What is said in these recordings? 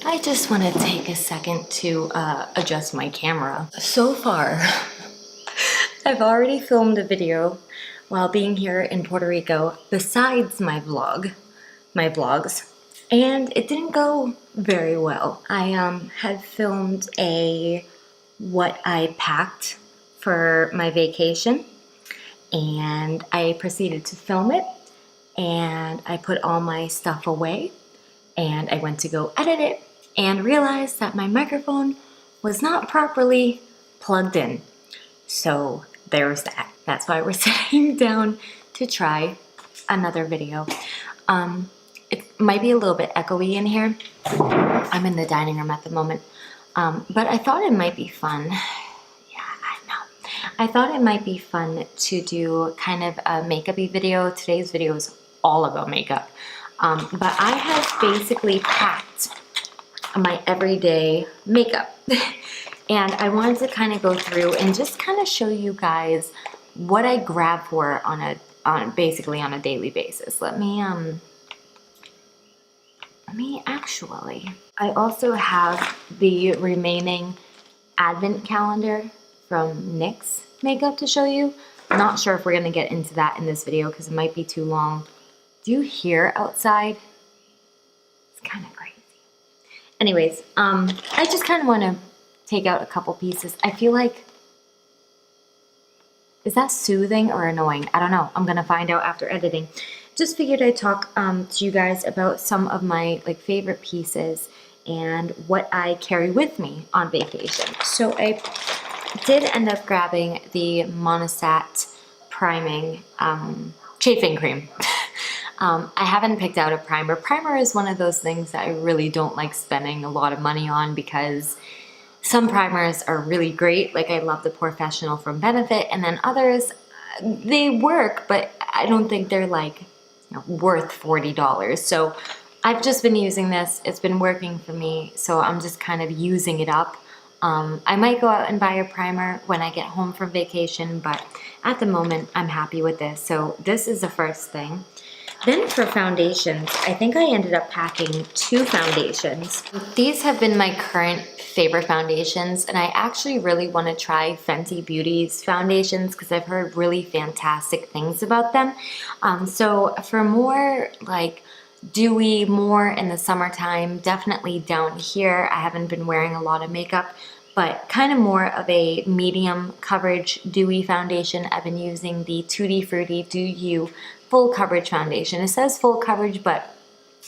I just want to take a second to adjust my camera. So far, I've already filmed a video while being here in Puerto Rico besides my vlogs, and it didn't go very well. I had filmed a what I packed for my vacation, and I proceeded to film it, and I put all my stuff away, and I went to go edit it and realized that my microphone was not properly plugged in. So there's that. That's why we're sitting down to try another video. It might be a little bit echoey in here. I'm in the dining room at the moment. But I thought it might be fun. Yeah, I know. I thought it might be fun to do kind of a makeup-y video. Today's video is all about makeup. But I have basically packed my everyday makeup. And I wanted to kind of go through and just kind of show you guys what I grab for basically on a daily basis. Let me actually. I also have the remaining advent calendar from NYX makeup to show you. I'm not sure if we're gonna get into that in this video because it might be too long. Do you hear outside? It's kind of crazy. Anyways, I just kind of want to take out a couple pieces. I feel like, is that soothing or annoying? I don't know. I'm gonna find out after editing. Just figured I'd talk to you guys about some of my favorite pieces and what I carry with me on vacation. So I did end up grabbing the Monistat priming chafing cream. I haven't picked out a primer. Primer is one of those things that I really don't like spending a lot of money on because some primers are really great. Like I love the Professional from Benefit, and then others, they work, but I don't think they're worth $40. So I've just been using this. It's been working for me, so I'm just kind of using it up. I might go out and buy a primer when I get home from vacation, but at the moment I'm happy with this. So this is the first thing. Then for foundations, I think I ended up packing 2 foundations. These have been my current favorite foundations, and I actually really want to try Fenty Beauty's foundations because I've heard really fantastic things about them. So for more dewy, more in the summertime, definitely down here, I haven't been wearing a lot of makeup, but kind of more of a medium coverage dewy foundation. I've been using the Tutti Frutti Do You Full Coverage Foundation. It says full coverage, but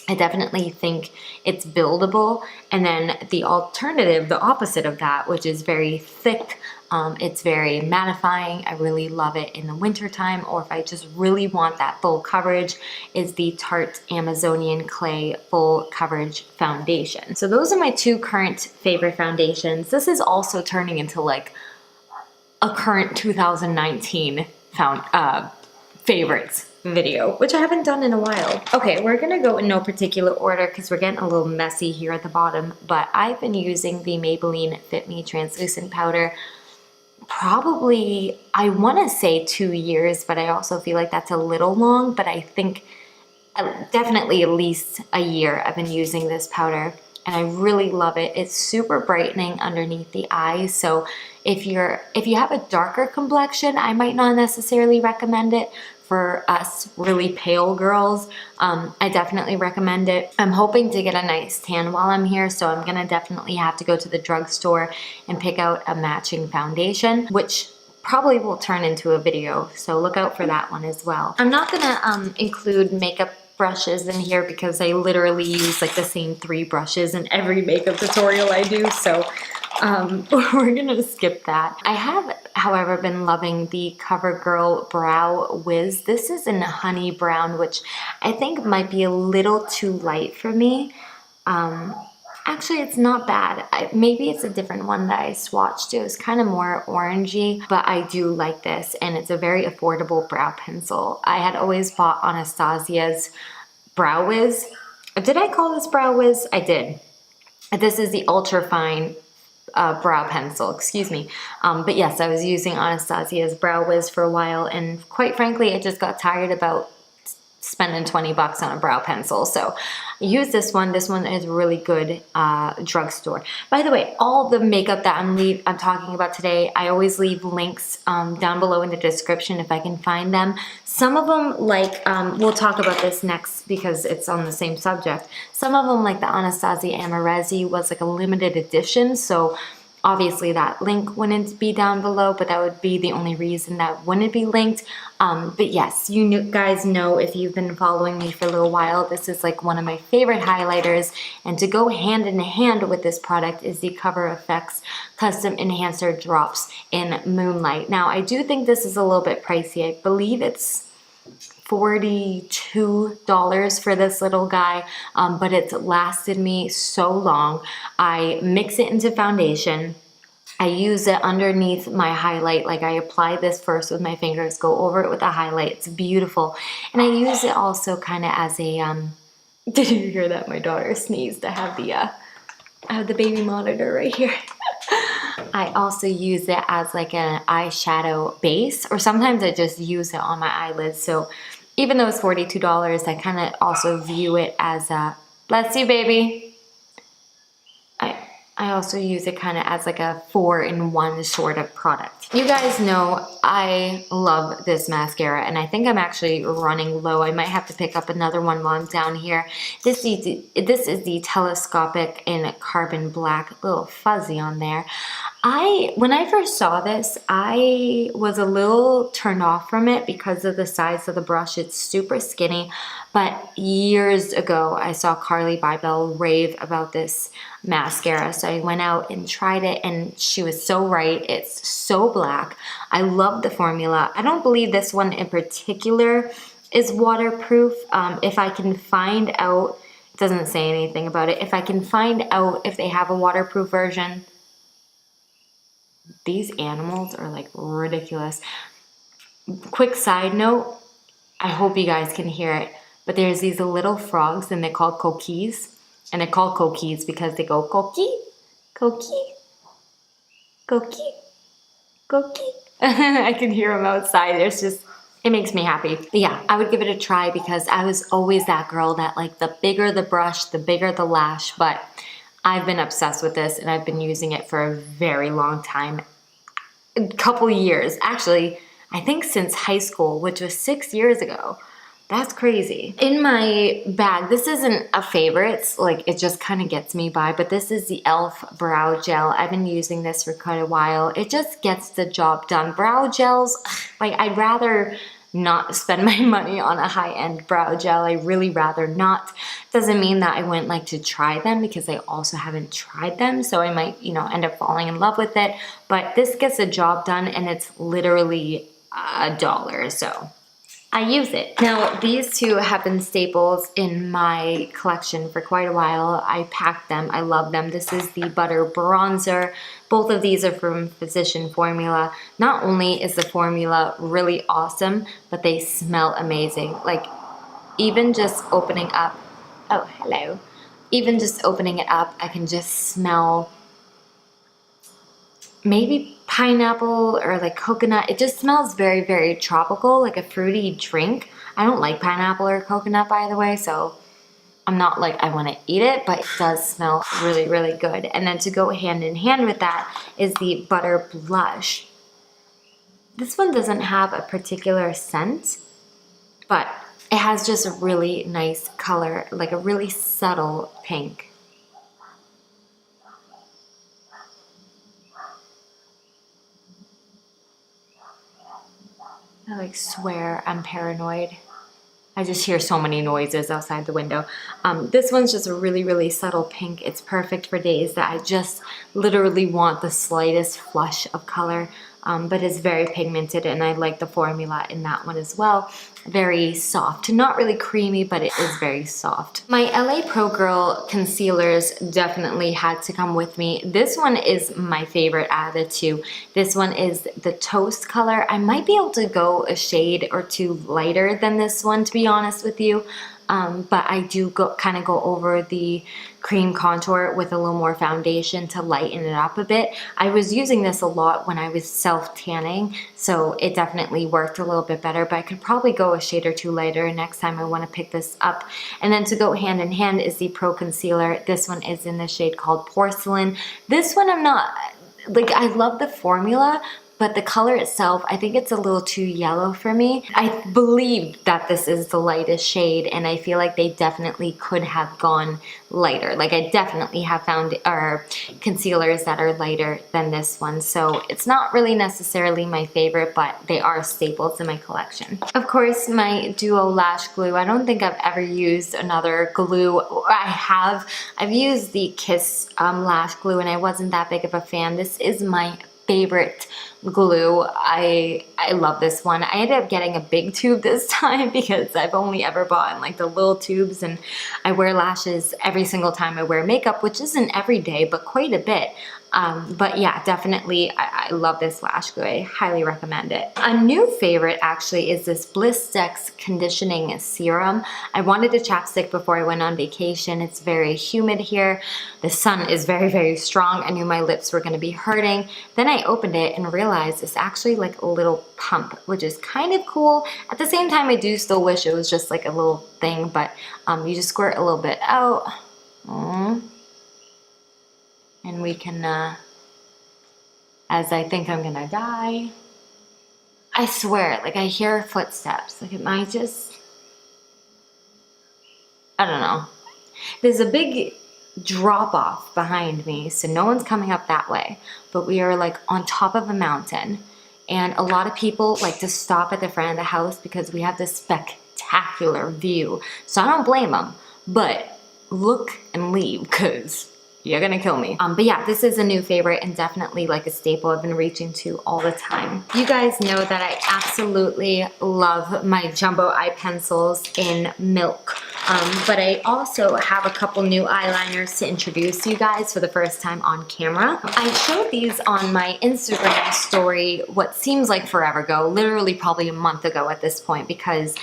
I definitely think it's buildable. And then the alternative, the opposite of that, which is very thick, it's very mattifying. I really love it in the winter time, or if I just really want that full coverage, is the Tarte Amazonian Clay Full Coverage Foundation. So those are my 2 current favorite foundations. This is also turning into a current 2019 favorites video, which I haven't done in a while. Okay, we're gonna go in no particular order because we're getting a little messy here at the bottom, but I've been using the Maybelline Fit Me Translucent Powder probably, I want to say 2 years, but I also feel like that's a little long, but I think definitely at least a year I've been using this powder, and I really love it. It's super brightening underneath the eyes, so if you have a darker complexion, I might not necessarily recommend it. For us really pale girls, I definitely recommend it. I'm hoping to get a nice tan while I'm here, so I'm gonna definitely have to go to the drugstore and pick out a matching foundation, which probably will turn into a video, so look out for that one as well. I'm not gonna include makeup brushes in here because I literally use the same 3 brushes in every makeup tutorial I do, so we're gonna skip that. I have, however, been loving the COVERGIRL Brow Wiz. This is in honey brown, which I think might be a little too light for me. Actually, it's not bad. Maybe it's a different one that I swatched. It was kind of more orangey, but I do like this, and it's a very affordable brow pencil. I had always bought Anastasia's Brow Wiz. Did I call this Brow Wiz? I did. This is the ultra fine brow pencil, excuse me. But yes, I was using Anastasia's Brow Wiz for a while, and quite frankly, I just got tired about spending 20 bucks on a brow pencil. So I use this one. This one is really good drugstore. By the way, all the makeup that I'm talking about today, I always leave links down below in the description if I can find them. Some of them, like, we'll talk about this next because it's on the same subject. Some of them, like the Anastasia Amarezzi, was like a limited edition, so obviously that link wouldn't be down below, but that would be the only reason that wouldn't be linked. But yes, you guys know, if you've been following me for a little while, this is like one of my favorite highlighters. And to go hand in hand with this product is the Cover FX Custom Enhancer Drops in Moonlight. Now, I do think this is a little bit pricey. I believe it's $42 for this little guy, but it's lasted me so long. I mix it into foundation. I use it underneath my highlight. Like, I apply this first with my fingers, go over it with a highlight. It's beautiful. And I use it also kind of as a, did you hear that? My daughter sneezed. I have the baby monitor right here. I also use it as like an eyeshadow base, or sometimes I just use it on my eyelids. So even though it's $42, I kind of also view it as a, bless you, baby. I also use it kind of as like a 4-in-1 sort of product. You guys know I love this mascara, and I think I'm actually running low. I might have to pick up another one while I'm down here. This is the Telescopic in Carbon Black, a little fuzzy on there. When I first saw this, I was a little turned off from it because of the size of the brush. It's super skinny, but years ago, I saw Carly Bybel rave about this mascara. So I went out and tried it, and she was so right. It's so black. I love the formula. I don't believe this one in particular is waterproof. If I can find out, it doesn't say anything about it. If I can find out if they have a waterproof version. These animals are like ridiculous. Quick side note, I hope you guys can hear it, but there's these little frogs, and they're called coquis. And they're called coquis because they go coqui, coqui, coqui, coqui. I can hear them outside. It makes me happy. But yeah, I would give it a try because I was always that girl that, like, the bigger the brush, the bigger the lash. But I've been obsessed with this, and I've been using it for a very long time. A couple years. Actually, I think since high school, which was 6 years ago. That's crazy. In my bag, this isn't a favorite, like, it just kind of gets me by, but this is the e.l.f. Brow Gel. I've been using this for quite a while. It just gets the job done. Brow gels, like, I'd rather not spend my money on a high-end brow gel. I really rather not. Doesn't mean that I wouldn't like to try them, because I also haven't tried them, so I might, you know, end up falling in love with it. But this gets the job done, and it's literally $1, so I use it. Now, these two have been staples in my collection for quite a while. I packed them. I love them. This is the Butter Bronzer. Both of these are from Physician Formula. Not only is the formula really awesome, but they smell amazing. Like, even just opening up, oh, hello. Even just opening it up, I can just smell maybe pineapple or like coconut. It just smells very, very tropical, like a fruity drink. I don't like pineapple or coconut, by the way, so I'm not like I want to eat it, but it does smell really, really good. And then to go hand in hand with that is the Butter Blush. This one doesn't have a particular scent, but it has just a really nice color, like a really subtle pink. I like swear I'm paranoid. I just hear so many noises outside the window. This one's just a really, really subtle pink. It's perfect for days that I just literally want the slightest flush of color, but it's very pigmented, and I like the formula in that one as well. Very soft, not really creamy, but it is very soft. My LA Pro Girl concealers definitely had to come with me. This one is my favorite out of the two. This one is the Toast color. I might be able to go a shade or two lighter than this one, to be honest with you. but I do kind of go over the cream contour with a little more foundation to lighten it up a bit. I was using this a lot when I was self-tanning, so it definitely worked a little bit better, but I could probably go a shade or two lighter next time I want to pick this up. And then to go hand in hand is the Pro Concealer. This one is in the shade called Porcelain. This one I'm not, like, I love the formula, but the color itself, I think it's a little too yellow for me. I believe that this is the lightest shade, and I feel like they definitely could have gone lighter. Like, I definitely have found concealers that are lighter than this one. So it's not really necessarily my favorite, but they are staples in my collection. Of course, my Duo Lash Glue. I don't think I've ever used another glue. I've used the Kiss Lash Glue, and I wasn't that big of a fan. This is my favorite glue. I love this one. I ended up getting a big tube this time because I've only ever bought in like the little tubes, and I wear lashes every single time I wear makeup, which isn't every day, but quite a bit. But yeah, definitely, I love this lash glue. I highly recommend it. A new favorite actually is this Blistex Conditioning Serum. I wanted a chapstick before I went on vacation. It's very humid here. The sun is very, very strong. I knew my lips were gonna be hurting. Then I opened it and realized it's actually like a little pump, which is kind of cool. At the same time, I do still wish it was just like a little thing, but you just squirt a little bit out. And we can, as I think I'm gonna die. I swear, like I hear footsteps. Like it might just, I don't know. There's a big drop off behind me, so no one's coming up that way. But we are like on top of a mountain. And a lot of people like to stop at the front of the house because we have this spectacular view. So I don't blame them, but look and leave, because you're gonna kill me. But yeah, this is a new favorite and definitely like a staple I've been reaching to all the time. You guys know that I absolutely love my jumbo eye pencils in Milk. But I also have a couple new eyeliners to introduce you guys for the first time on camera. I showed these on my Instagram story what seems like forever ago, literally probably a month ago at this point, because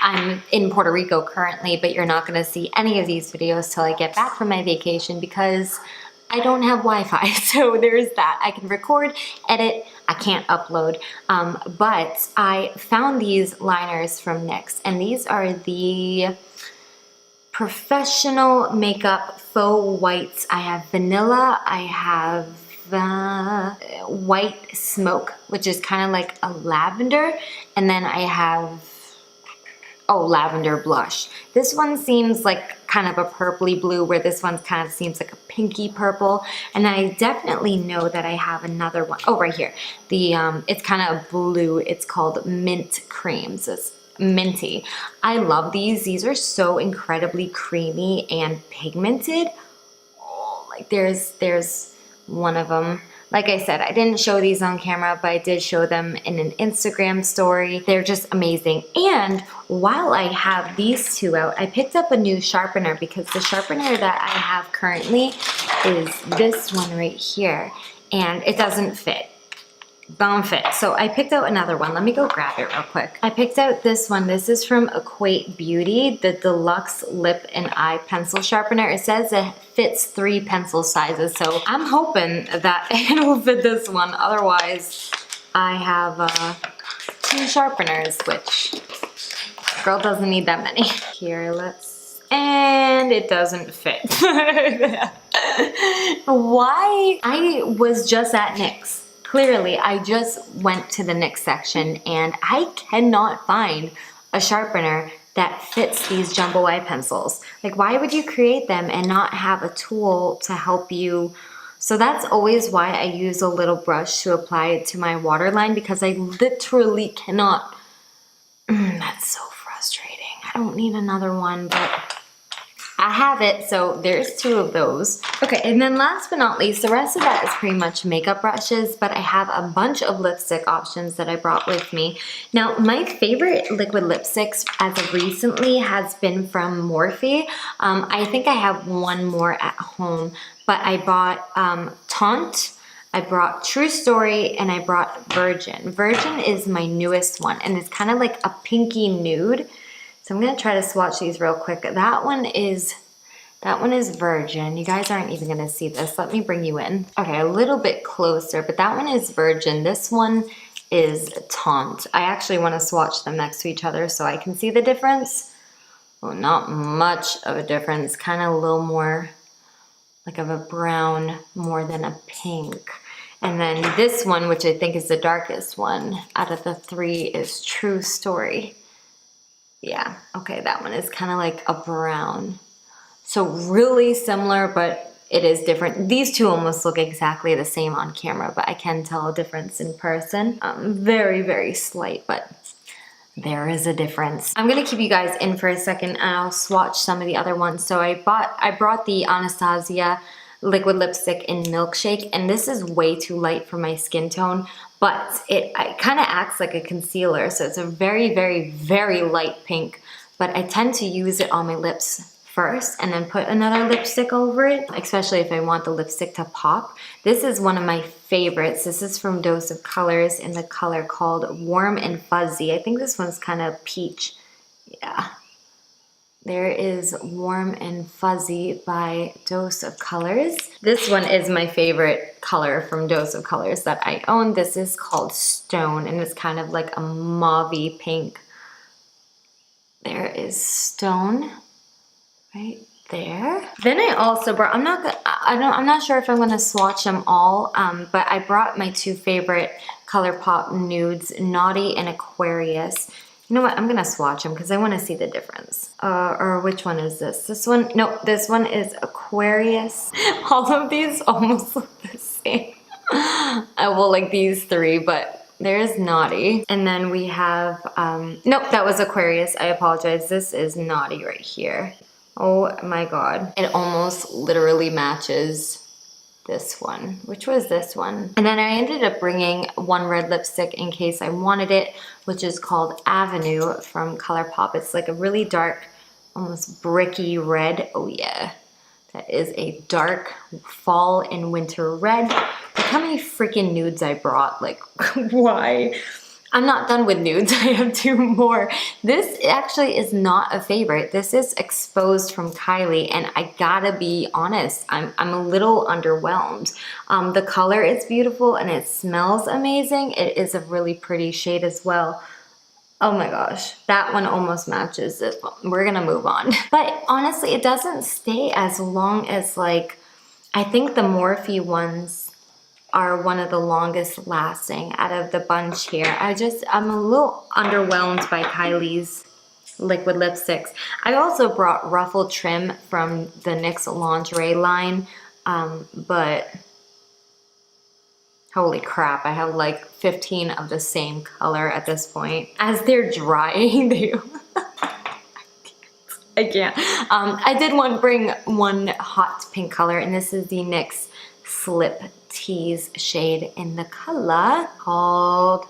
I'm in Puerto Rico currently, but you're not gonna see any of these videos till I get back from my vacation because I don't have Wi-Fi. So there's that. I can record, edit, I can't upload. But I found these liners from NYX, and these are the Professional Makeup Faux Whites. I have vanilla, I have white smoke, which is kind of like a lavender, and then I have lavender blush. This one seems like kind of a purpley blue, where this one kind of seems like a pinky purple. And I definitely know that I have another one. Oh, right here. The it's kind of blue. It's called Mint Creams. It's minty. I love these. These are so incredibly creamy and pigmented. Oh, like there's one of them. Like I said, I didn't show these on camera, but I did show them in an Instagram story. They're just amazing. And while I have these two out, I picked up a new sharpener because the sharpener that I have currently is this one right here, and it doesn't fit. Don't fit. So I picked out another one. Let me go grab it real quick. I picked out this one. This is from Equate Beauty, the Deluxe Lip and Eye Pencil Sharpener. It says it fits 3 pencil sizes, so I'm hoping that it will fit this one. Otherwise, I have 2 sharpeners, which girl doesn't need that many. Here, and it doesn't fit. Why? I was just at NYX. Clearly, I just went to the NYX section and I cannot find a sharpener that fits these jumbo eye pencils. Like, why would you create them and not have a tool to help you? So that's always why I use a little brush to apply it to my waterline, because I literally cannot. That's so frustrating. I don't need another one, but I have it, so there's 2 of those. Okay, and then last but not least, the rest of that is pretty much makeup brushes, but I have a bunch of lipstick options that I brought with me. Now, my favorite liquid lipsticks as of recently has been from Morphe. I think I have one more at home, but I bought Taunt, I brought True Story, and I brought Virgin. Virgin is my newest one, and it's kind of like a pinky nude. So I'm gonna try to swatch these real quick. That one is virgin. You guys aren't even gonna see this. Let me bring you in. Okay, a little bit closer, but that one is virgin. This one is taunt. I actually wanna swatch them next to each other so I can see the difference. Well, not much of a difference, kind of a little more like of a brown more than a pink. And then this one, which I think is the darkest one out of the three, is True Story. Yeah, okay, that one is kind of like a brown. So really similar, but it is different. These two almost look exactly the same on camera, but I can tell a difference in person. Very, very slight, but there is a difference. I'm gonna keep you guys in for a second and I'll swatch some of the other ones. So I brought the Anastasia liquid lipstick in Milkshake, and this is way too light for my skin tone, but it kind of acts like a concealer. So it's a very, very, very light pink, but I tend to use it on my lips first and then put another lipstick over it, especially if I want the lipstick to pop. This is one of my favorites. This is from Dose of Colors in the color called Warm and Fuzzy. I think this one's kind of peach. Yeah. There is Warm and Fuzzy by Dose of Colors. This one is my favorite color from Dose of Colors that I own. This is called Stone, and it's kind of like a mauvey pink. There is Stone. Right there. Then I also brought, I'm not sure if I'm gonna swatch them all, but I brought my two favorite ColourPop nudes, Naughty and Aquarius. You know what, I'm gonna swatch them because I wanna see the difference. Or which one is this? This one, no, this one is Aquarius. All of these almost look the same. Well, like these three, but there's Naughty. And then we have, nope, that was Aquarius, I apologize. This is Naughty right here. Oh my god. It almost literally matches this one. Which was this one? And then I ended up bringing one red lipstick in case I wanted it, which is called Avenue from ColourPop. It's like a really dark, almost bricky red. Oh yeah. That is a dark fall and winter red. Look how many freaking nudes I brought. Like, why? I'm not done with nudes, I have two more. This actually is not a favorite. This is Exposed from Kylie, and I gotta be honest, I'm a little underwhelmed. The color is beautiful and it smells amazing. It is a really pretty shade as well. Oh my gosh, that one almost matches this one. We're gonna move on. But honestly, it doesn't stay as long as, like, I think the Morphe ones are one of the longest lasting out of the bunch here. I'm a little underwhelmed by Kylie's liquid lipsticks. I also brought Ruffle Trim from the NYX lingerie line, but holy crap, I have like 15 of the same color at this point. As they're drying, I can't. I did bring one hot pink color, and this is the NYX Slip Tease shade in the color called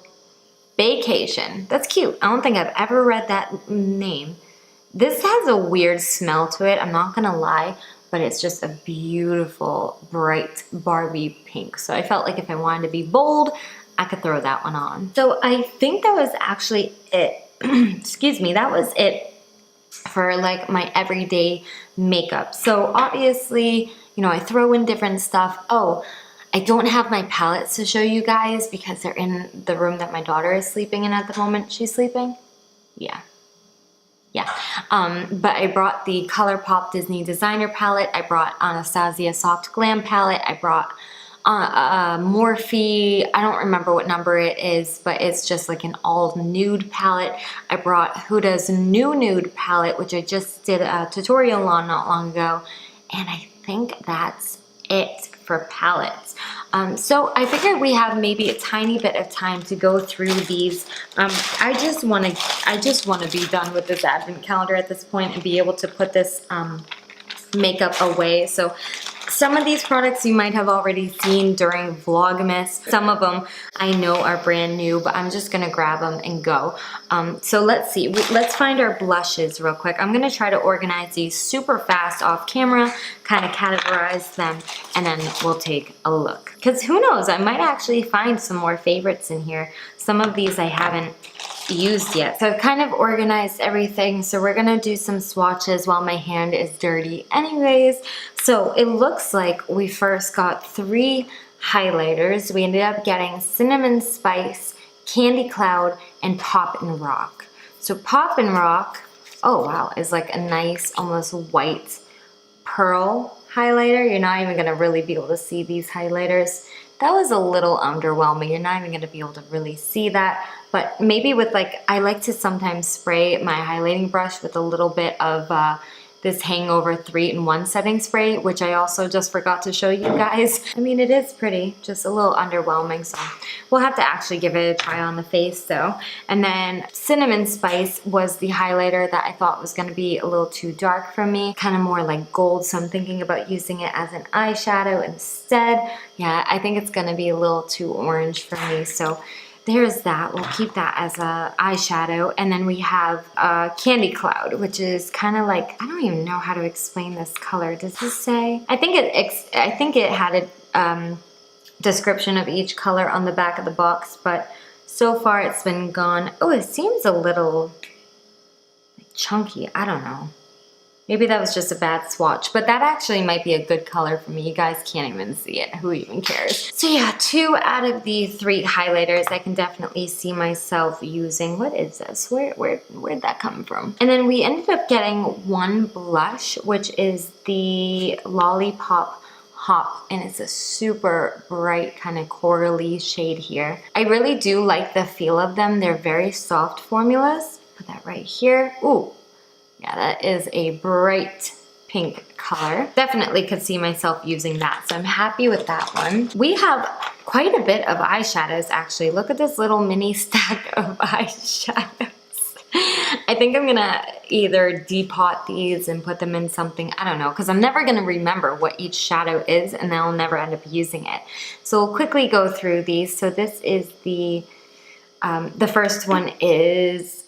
Vacation. That's cute. I don't think I've ever read that name. This has a weird smell to it, I'm not gonna lie, but it's just a beautiful, bright Barbie pink. So I felt like if I wanted to be bold, I could throw that one on. So I think that was actually it. Excuse me, that was it for like my everyday makeup. So obviously, you know, I throw in different stuff. Oh, I don't have my palettes to show you guys because they're in the room that my daughter is sleeping in at the moment. She's sleeping? Yeah. Yeah. But I brought the ColourPop Disney Designer palette. I brought Anastasia Soft Glam palette. I brought Morphe. I don't remember what number it is, but it's just like an all nude palette. I brought Huda's new nude palette, which I just did a tutorial on not long ago. And I think that's it for palettes. So I figured we have maybe a tiny bit of time to go through these. I just want to be done with this advent calendar at this point and be able to put this makeup away. So some of these products you might have already seen during Vlogmas. Some of them I know are brand new, but I'm just gonna grab them and go. So let's see, let's find our blushes real quick. I'm gonna try to organize these super fast off camera, kind of categorize them, and then we'll take a look. Because who knows, I might actually find some more favorites in here. Some of these I haven't used yet. So I've kind of organized everything. So we're gonna do some swatches while my hand is dirty anyways. So it looks like we first got 3 highlighters. We ended up getting Cinnamon Spice, Candy Cloud, and Pop and Rock. So Pop and Rock, oh wow, is like a nice almost white pearl highlighter. You're not even gonna really be able to see these highlighters. That was a little underwhelming. You're not even gonna be able to really see that. But maybe with like, I like to sometimes spray my highlighting brush with a little bit of this Hangover 3-in-1 setting spray, which I also just forgot to show you guys. I mean, it is pretty, just a little underwhelming, so we'll have to actually give it a try on the face though. And then Cinnamon Spice was the highlighter that I thought was gonna be a little too dark for me, kind of more like gold, so I'm thinking about using it as an eyeshadow instead. Yeah, I think it's gonna be a little too orange for me, so there's that. We'll keep that as a eyeshadow. And then we have Candy Cloud, which is kind of like, I don't even know how to explain this color. Does this say? I think it had a description of each color on the back of the box, but so far it's been gone. Oh, it seems a little chunky. I don't know. Maybe that was just a bad swatch, but that actually might be a good color for me. You guys can't even see it. Who even cares? So yeah, 2 out of the 3 highlighters I can definitely see myself using. What is this? Where'd that come from? And then we ended up getting 1 blush, which is the Lollipop Hop, and it's a super bright kind of corally shade here. I really do like the feel of them. They're very soft formulas. Put that right here. Ooh. Yeah, that is a bright pink color. Definitely could see myself using that, so I'm happy with that one. We have quite a bit of eyeshadows actually. Look at this little mini stack of eyeshadows. I think I'm gonna either depot these and put them in something, I don't know, because I'm never gonna remember what each shadow is and then I'll never end up using it. So we'll quickly go through these. So this is the first one is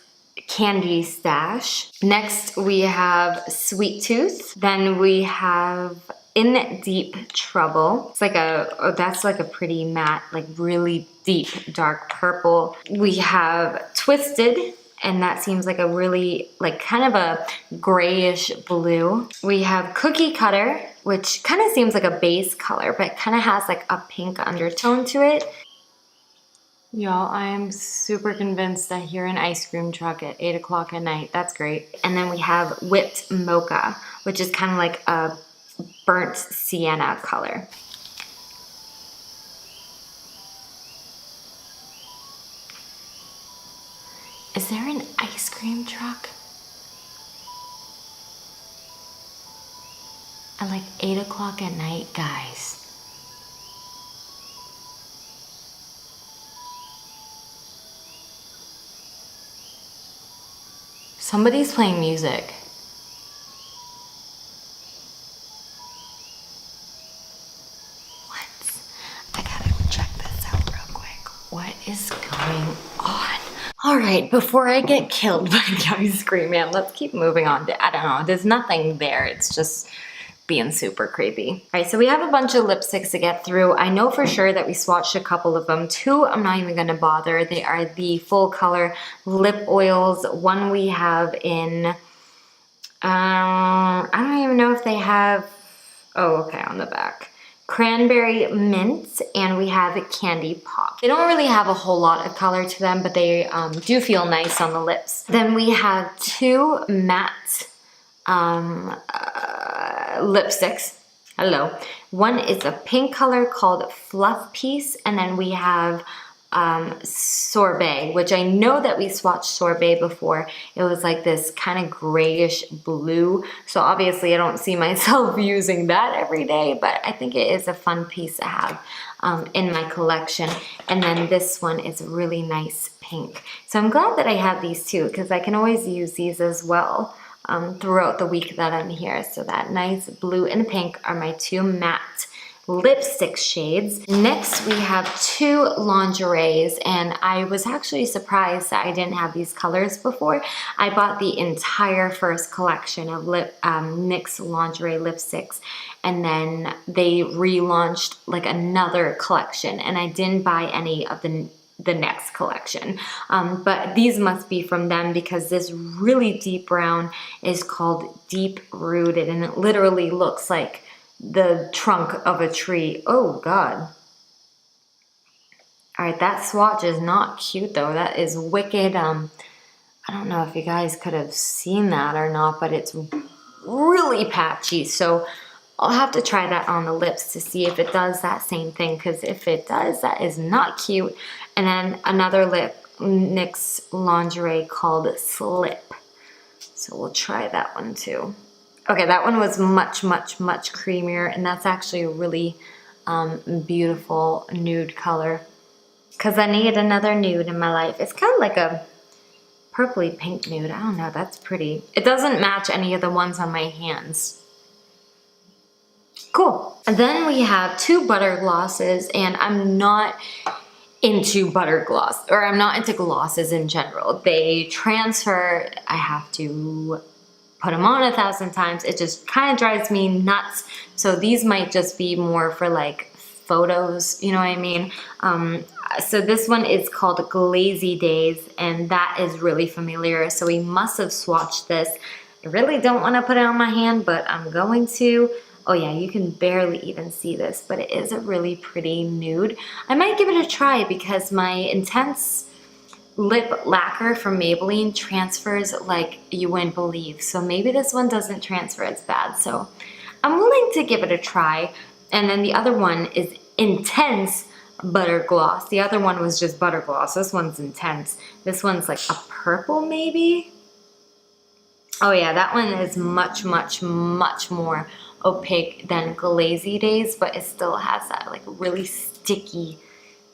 Candy Stash. Next we have Sweet Tooth. Then we have In Deep Trouble. It's like that's like a pretty matte, like really deep dark purple. We have Twisted, and that seems like a really like kind of a grayish blue. We have Cookie Cutter, which kind of seems like a base color, but kind of has like a pink undertone to it. Y'all, I am super convinced I hear an ice cream truck at 8 o'clock at night. That's great. And then we have Whipped Mocha, which is kind of like a burnt sienna color. Is there an ice cream truck at like 8 o'clock at night, guys? Somebody's playing music. What? I gotta check this out real quick. What is going on? All right, before I get killed by the ice cream man, let's keep moving on. I don't know, there's nothing there. It's just being super creepy. All right, so we have a bunch of lipsticks to get through. I know for sure that we swatched a couple of them. 2, I'm not even gonna bother. They are the full color lip oils. One we have in, I don't even know if they have, oh, okay, on the back. Cranberry Mint, and we have Candy Pop. They don't really have a whole lot of color to them, but they do feel nice on the lips. Then we have 2 matte lipsticks. Hello. One is a pink color called Fluff Piece, and then we have Sorbet, which I know that we swatched Sorbet before. It was like this kind of grayish blue, so obviously I don't see myself using that every day, but I think it is a fun piece to have in my collection. And then this one is a really nice pink. So I'm glad that I have these two, because I can always use these as well throughout the week that I'm here. So that nice blue and pink are my 2 matte lipstick shades. Next we have 2 lingeries, and I was actually surprised that I didn't have these colors before. I bought the entire first collection of NYX lingerie lipsticks, and then they relaunched like another collection, and I didn't buy any of the the next collection. But these must be from them because this really deep brown is called Deep Rooted, and it literally looks like the trunk of a tree. Oh God. All right, that swatch is not cute though. That is wicked. I don't know if you guys could have seen that or not, but it's really patchy. So I'll have to try that on the lips to see if it does that same thing, because if it does, that is not cute. And then another lip, NYX lingerie called Slip. So we'll try that one too. Okay, that one was much, much, much creamier, and that's actually a really beautiful nude color. Because I need another nude in my life. It's kind of like a purpley pink nude. I don't know, that's pretty. It doesn't match any of the ones on my hands. Cool. And then we have two butter glosses, and I'm not into butter gloss, or I'm not into glosses in general. They transfer, I have to put them on 1,000 times. It just kind of drives me nuts. So these might just be more for like photos, you know what I mean? So this one is called Glazy Days, and that is really familiar. So we must have swatched this. I really don't want to put it on my hand, but I'm going to. Oh yeah, you can barely even see this, but it is a really pretty nude. I might give it a try because my Intense lip lacquer from Maybelline transfers like you wouldn't believe. So maybe this one doesn't transfer as bad. So I'm willing to give it a try. And then the other one is Intense Butter Gloss. The other one was just butter gloss. This one's intense. This one's like a purple maybe. Oh yeah, that one is much, much, much more opaque than Glazy Days, but it still has that like really sticky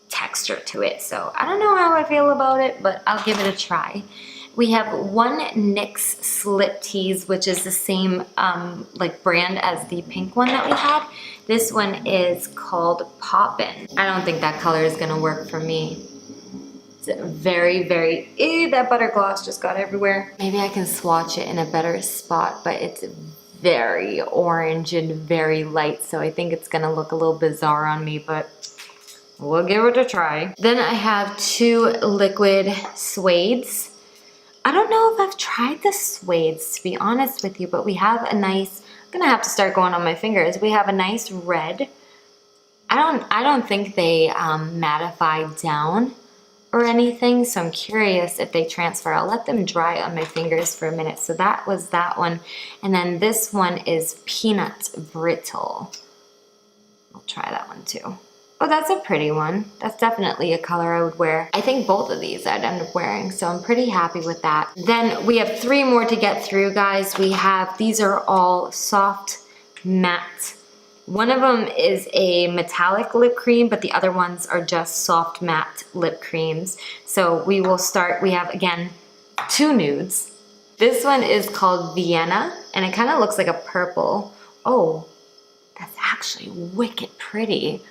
texture to it. So I don't know how I feel about it, but I'll give it a try. We have one NYX Slip Tease, which is the same like brand as the pink one that we had. This one is called Poppin'. I don't think that color is gonna work for me. It's very, very, ew, that butter gloss just got everywhere. Maybe I can swatch it in a better spot, but it's very orange and very light, so I think it's gonna look a little bizarre on me, but we'll give it a try. Then I have two liquid suedes. I don't know if I've tried the suedes, to be honest with you, but we have a nice, I'm gonna have to start going on my fingers. We have a nice red. I don't think they mattify down or anything, so I'm curious if they transfer. I'll let them dry on my fingers for a minute. So that was that one. And then this one is Peanut Brittle. I'll try that one too. Oh, that's a pretty one. That's definitely a color I would wear. I think both of these I'd end up wearing, so I'm pretty happy with that. Then we have three more to get through, guys. We have, these are all soft matte. One of them is a metallic lip cream, but the other ones are just soft matte lip creams. So we will start, we have, again, two nudes. This one is called Vienna, and it kind of looks like a purple. Oh, that's actually wicked pretty.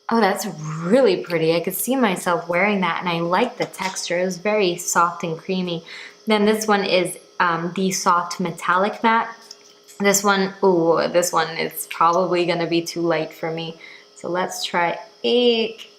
Oh, that's really pretty. I could see myself wearing that, and I like the texture. It was very soft and creamy. Then this one is the soft metallic matte. This one, ooh, this one is probably gonna be too light for me. So let's try, eek.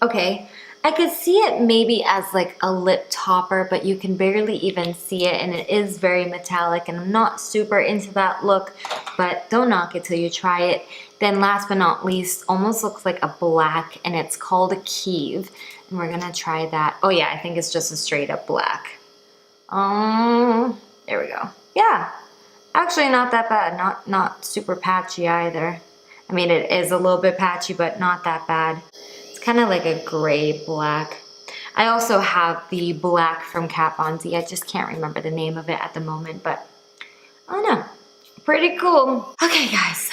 Okay, I could see it maybe as like a lip topper, but you can barely even see it, and it is very metallic, and I'm not super into that look, but don't knock it till you try it. Then last but not least, almost looks like a black, and it's called a Kiev, and we're gonna try that. Oh yeah, I think it's just a straight up black. There we go. Yeah, actually not that bad. Not super patchy either. I mean, it is a little bit patchy, but not that bad. It's kind of like a gray black. I also have the black from Kat Von D. I just can't remember the name of it at the moment, but I don't know. Pretty cool. Okay, guys,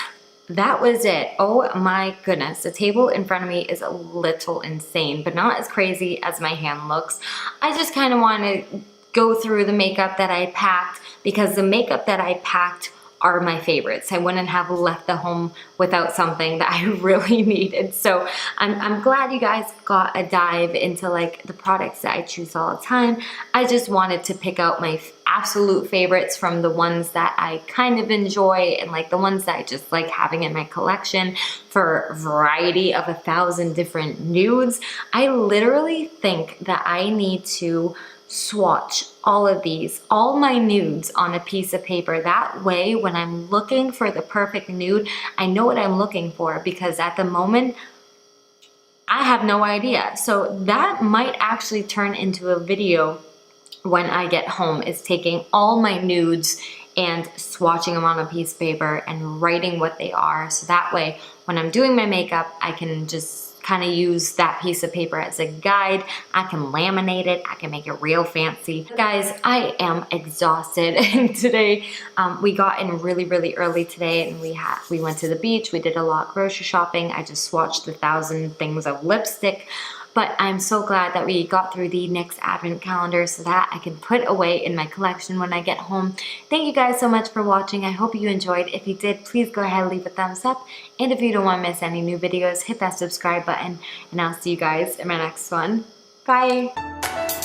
that was it. Oh my goodness. The table in front of me is a little insane, but not as crazy as my hand looks. I just kind of want to go through the makeup that I packed, because the makeup that I packed are my favorites. I wouldn't have left the home without something that I really needed. So I'm glad you guys got a dive into like the products that I choose all the time. I just wanted to pick out my absolute favorites from the ones that I kind of enjoy and like the ones that I just like having in my collection for a variety of 1,000 different nudes. I literally think that I need to swatch all of these, all my nudes on a piece of paper. That way, when I'm looking for the perfect nude, I know what I'm looking for, because at the moment, I have no idea. So that might actually turn into a video when I get home, is taking all my nudes and swatching them on a piece of paper and writing what they are. So that way, when I'm doing my makeup, I can just kind of use that piece of paper as a guide. I can laminate it. I can make it real fancy. Guys, I am exhausted. And today we got in really, really early today, and we went to the beach. We did a lot of grocery shopping. I just swatched 1,000 things of lipstick. But I'm so glad that we got through the NYX advent calendar so that I can put away in my collection when I get home. Thank you guys so much for watching. I hope you enjoyed. If you did, please go ahead and leave a thumbs up. And if you don't want to miss any new videos, hit that subscribe button. And I'll see you guys in my next one. Bye!